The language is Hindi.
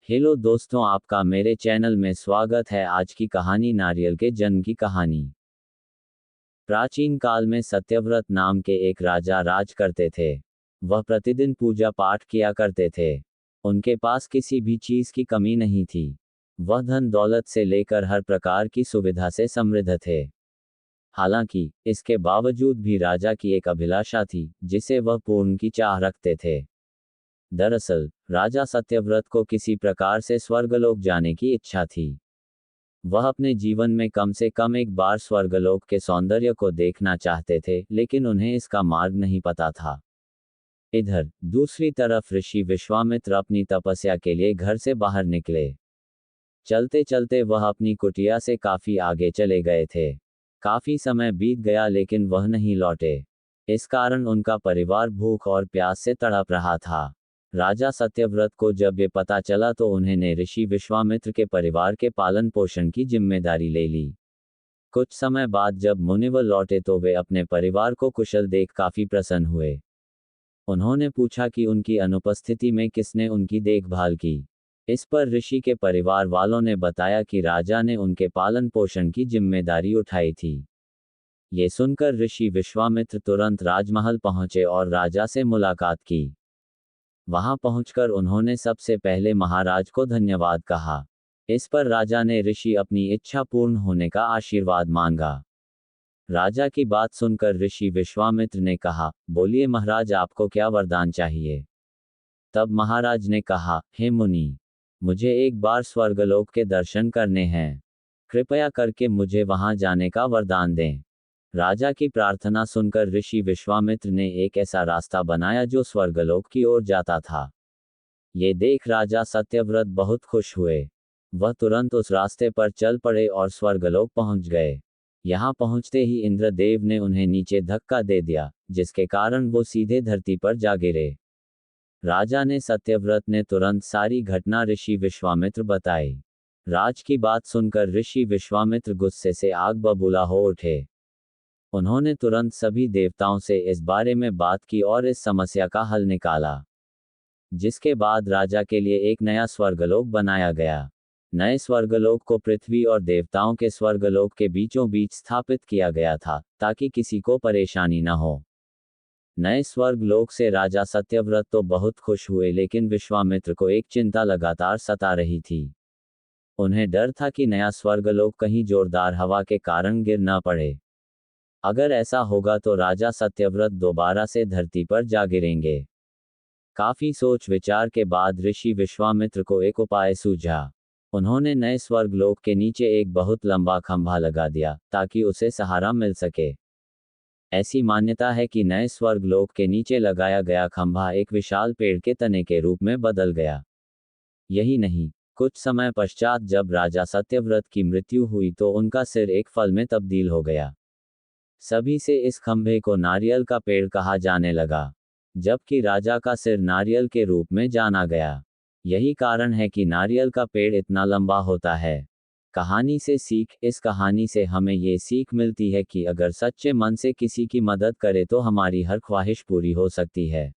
हेलो दोस्तों, आपका मेरे चैनल में स्वागत है। आज की कहानी नारियल के जन्म की कहानी। प्राचीन काल में सत्यव्रत नाम के एक राजा राज करते थे। वह प्रतिदिन पूजा पाठ किया करते थे। उनके पास किसी भी चीज की कमी नहीं थी। वह धन दौलत से लेकर हर प्रकार की सुविधा से समृद्ध थे। हालांकि इसके बावजूद भी राजा की एक अभिलाषा थी जिसे वह पूर्ण की चाह रखते थे। दरअसल राजा सत्यव्रत को किसी प्रकार से स्वर्गलोक जाने की इच्छा थी। वह अपने जीवन में कम से कम एक बार स्वर्गलोक के सौंदर्य को देखना चाहते थे, लेकिन उन्हें इसका मार्ग नहीं पता था। इधर दूसरी तरफ ऋषि विश्वामित्र अपनी तपस्या के लिए घर से बाहर निकले। चलते चलते वह अपनी कुटिया से काफी आगे चले गए थे। काफी समय बीत गया लेकिन वह नहीं लौटे। इस कारण उनका परिवार भूख और प्यास से तड़प रहा था। राजा सत्यव्रत को जब ये पता चला तो उन्होंने ऋषि विश्वामित्र के परिवार के पालन पोषण की जिम्मेदारी ले ली। कुछ समय बाद जब मुनिवर लौटे तो वे अपने परिवार को कुशल देख काफी प्रसन्न हुए। उन्होंने पूछा कि उनकी अनुपस्थिति में किसने उनकी देखभाल की। इस पर ऋषि के परिवार वालों ने बताया कि राजा ने उनके पालन पोषण की जिम्मेदारी उठाई थी। ये सुनकर ऋषि विश्वामित्र तुरंत राजमहल पहुंचे और राजा से मुलाकात की। वहां पहुंचकर उन्होंने सबसे पहले महाराज को धन्यवाद कहा। इस पर राजा ने ऋषि अपनी इच्छा पूर्ण होने का आशीर्वाद मांगा। राजा की बात सुनकर ऋषि विश्वामित्र ने कहा, बोलिए महाराज, आपको क्या वरदान चाहिए। तब महाराज ने कहा, हे मुनि, मुझे एक बार स्वर्गलोक के दर्शन करने हैं। कृपया करके मुझे वहां जाने का वरदान दें। राजा की प्रार्थना सुनकर ऋषि विश्वामित्र ने एक ऐसा रास्ता बनाया जो स्वर्गलोक की ओर जाता था। ये देख राजा सत्यव्रत बहुत खुश हुए। वह तुरंत उस रास्ते पर चल पड़े और स्वर्गलोक पहुंच गए। यहाँ पहुंचते ही इंद्रदेव ने उन्हें नीचे धक्का दे दिया, जिसके कारण वो सीधे धरती पर जा गिरे। राजा ने सत्यव्रत ने तुरंत सारी घटना ऋषि विश्वामित्र बताई। राज की बात सुनकर ऋषि विश्वामित्र गुस्से से आग बबूला हो उठे। उन्होंने तुरंत सभी देवताओं से इस बारे में बात की और इस समस्या का हल निकाला, जिसके बाद राजा के लिए एक नया स्वर्गलोक बनाया गया। नए स्वर्गलोक को पृथ्वी और देवताओं के स्वर्गलोक के बीचों बीच स्थापित किया गया था, ताकि किसी को परेशानी न हो। नए स्वर्गलोक से राजा सत्यव्रत तो बहुत खुश हुए, लेकिन विश्वामित्र को एक चिंता लगातार सता रही थी। उन्हें डर था कि नया स्वर्गलोक कहीं जोरदार हवा के कारण गिर न पड़े। अगर ऐसा होगा तो राजा सत्यव्रत दोबारा से धरती पर जा गिरेंगे। काफी सोच विचार के बाद ऋषि विश्वामित्र को एक उपाय सूझा। उन्होंने नए स्वर्गलोक के नीचे एक बहुत लंबा खंभा लगा दिया, ताकि उसे सहारा मिल सके। ऐसी मान्यता है कि नए स्वर्गलोक के नीचे लगाया गया खंभा एक विशाल पेड़ के तने के रूप में बदल गया। यही नहीं, कुछ समय पश्चात जब राजा सत्यव्रत की मृत्यु हुई तो उनका सिर एक फल में तब्दील हो गया। सभी से इस खंभे को नारियल का पेड़ कहा जाने लगा, जबकि राजा का सिर नारियल के रूप में जाना गया। यही कारण है कि नारियल का पेड़ इतना लंबा होता है। कहानी से सीख। इस कहानी से हमें ये सीख मिलती है कि अगर सच्चे मन से किसी की मदद करें तो हमारी हर ख्वाहिश पूरी हो सकती है।